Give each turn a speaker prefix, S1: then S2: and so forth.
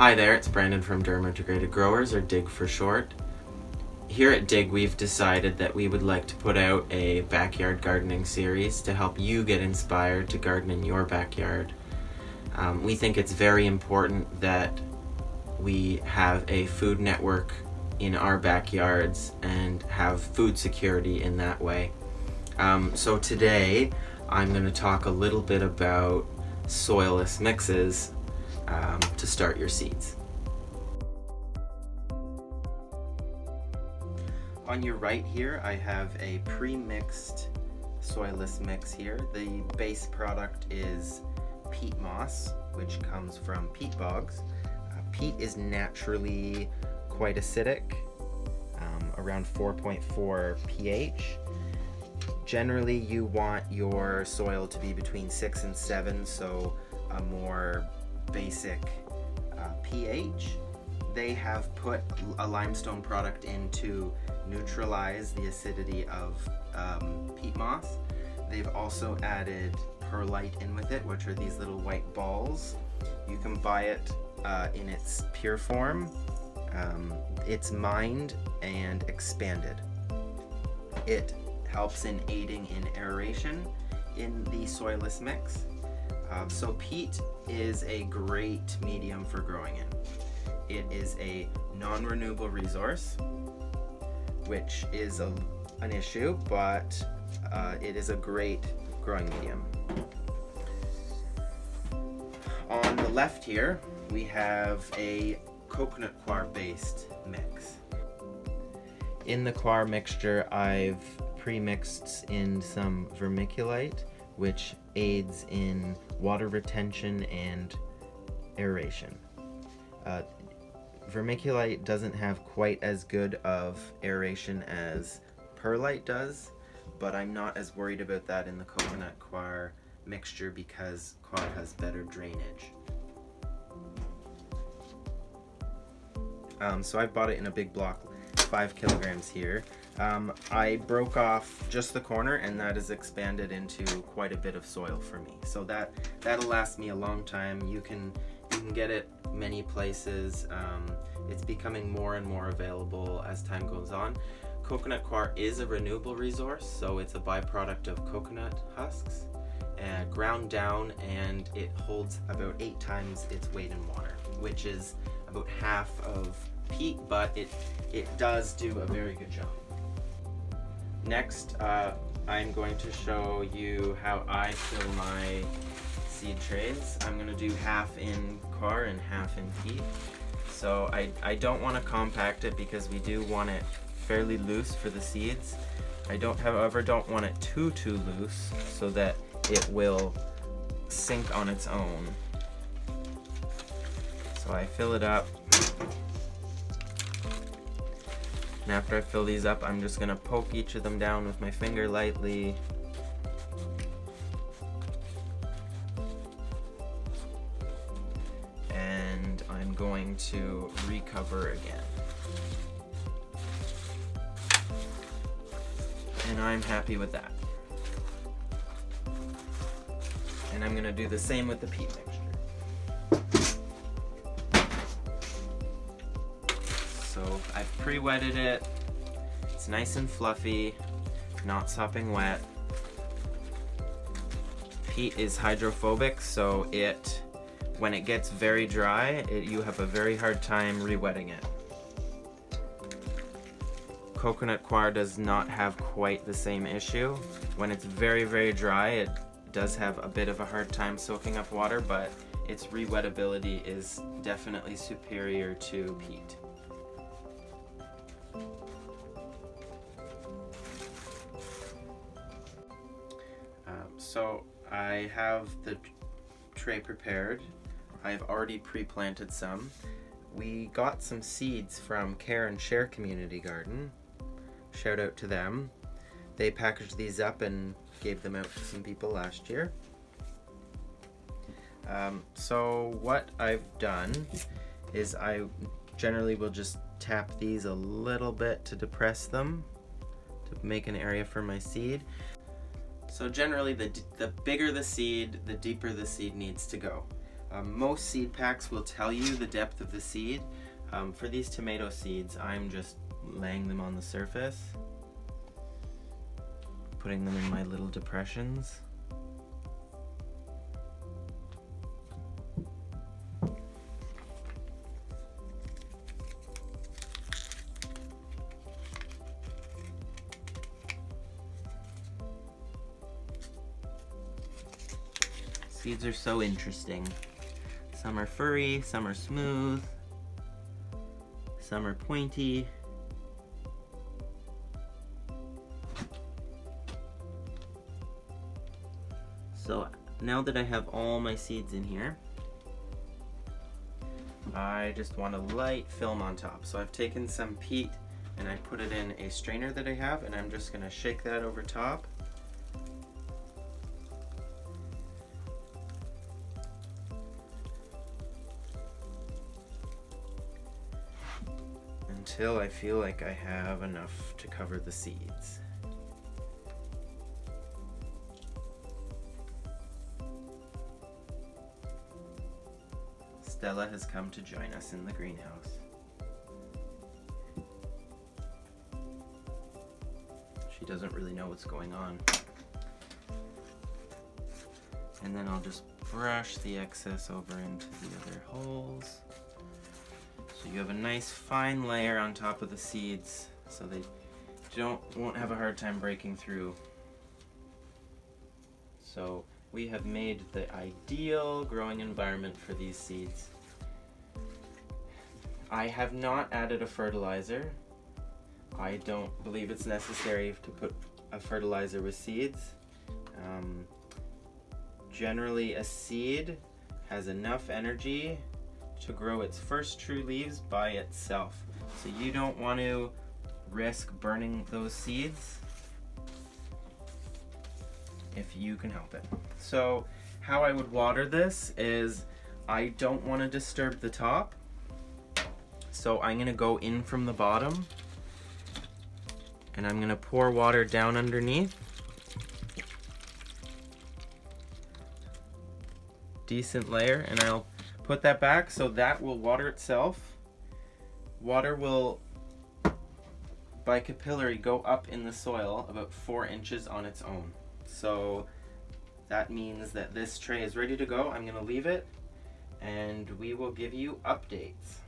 S1: Hi there, it's Brandon from Durham Integrated Growers, or DIG for short. Here at DIG, we've decided that we would like to put out a backyard gardening series to help you get inspired to garden in your backyard. We think it's very important that we have a food network in our backyards and have food security in that way. So today, I'm going to talk a little bit about soilless mixes to start your seeds. On your right here, I have a pre-mixed soilless mix here. The base product is peat moss, which comes from peat bogs. Peat is naturally quite acidic, around 4.4 pH. Generally, you want your soil to be between 6 and 7, so a more basic pH. They have put a limestone product in to neutralize the acidity of peat moss. They've also added perlite in with it, which are these little white balls. You can buy it in its pure form. It's mined and expanded. It helps in aiding in aeration in the soilless mix. So peat is a great medium for growing in. It is a non-renewable resource, which is an issue, but it is a great growing medium. On the left here, we have a coconut coir based mix. In the coir mixture, I've pre-mixed in some vermiculite, which aids in water retention and aeration. Vermiculite doesn't have quite as good of aeration as perlite does, but I'm not as worried about that in the coconut coir mixture because coir has better drainage. So I bought it in a big block, 5 kilograms here. I broke off just the corner, and that has expanded into quite a bit of soil for me. So that'll last me a long time. You can get it many places. It's becoming more and more available as time goes on. Coconut coir is a renewable resource, so it's a byproduct of coconut husks, ground down, and it holds about 8 times its weight in water, which is about half of peat, but it does do a very good job. Next, I'm going to show you how I fill my seed trays. I'm going to do half in coir and half in peat. So I don't want to compact it because we do want it fairly loose for the seeds. However, don't want it too loose so that it will sink on its own. So I fill it up. And after I fill these up, I'm just going to poke each of them down with my finger lightly. And I'm going to recover again. And I'm happy with that. And I'm going to do the same with the peat mixture. So I've pre-wetted it. It's nice and fluffy, not sopping wet. Peat is hydrophobic, so when it gets very dry, you have a very hard time re-wetting it. Coconut coir does not have quite the same issue. When it's very dry, it does have a bit of a hard time soaking up water, but its re-wettability is definitely superior to peat. So I have the tray prepared. I've already pre-planted some. We got some seeds from Care and Share Community Garden. Shout out to them. They packaged these up and gave them out to some people last year. So what I've done is I generally will just tap these a little bit to depress them, to make an area for my seed. So generally the bigger the seed, the deeper the seed needs to go. Most seed packs will tell you the depth of the seed. For these tomato seeds, I'm just laying them on the surface, putting them in my little depressions. Seeds are so interesting. Some are furry, some are smooth, some are pointy. So now that I have all my seeds in here, I just want a light film on top. So I've taken some peat and I put it in a strainer that I have, and I'm just gonna shake that over top. Until I feel like I have enough to cover the seeds. Stella has come to join us in the greenhouse. She doesn't really know what's going on. And then I'll just brush the excess over into the other holes. So you have a nice fine layer on top of the seeds, so they won't have a hard time breaking through. So we have made the ideal growing environment for these seeds. I have not added a fertilizer. I don't believe it's necessary to put a fertilizer with seeds. Generally, a seed has enough energy to grow its first true leaves by itself. So you don't want to risk burning those seeds if you can help it. So how I would water this is, I don't want to disturb the top. So I'm gonna go in from the bottom and I'm gonna pour water down underneath. Decent layer, and I'll put that back so that will water itself. Water will, by capillary, go up in the soil about 4 inches on its own. So that means that this tray is ready to go. I'm gonna leave it and we will give you updates.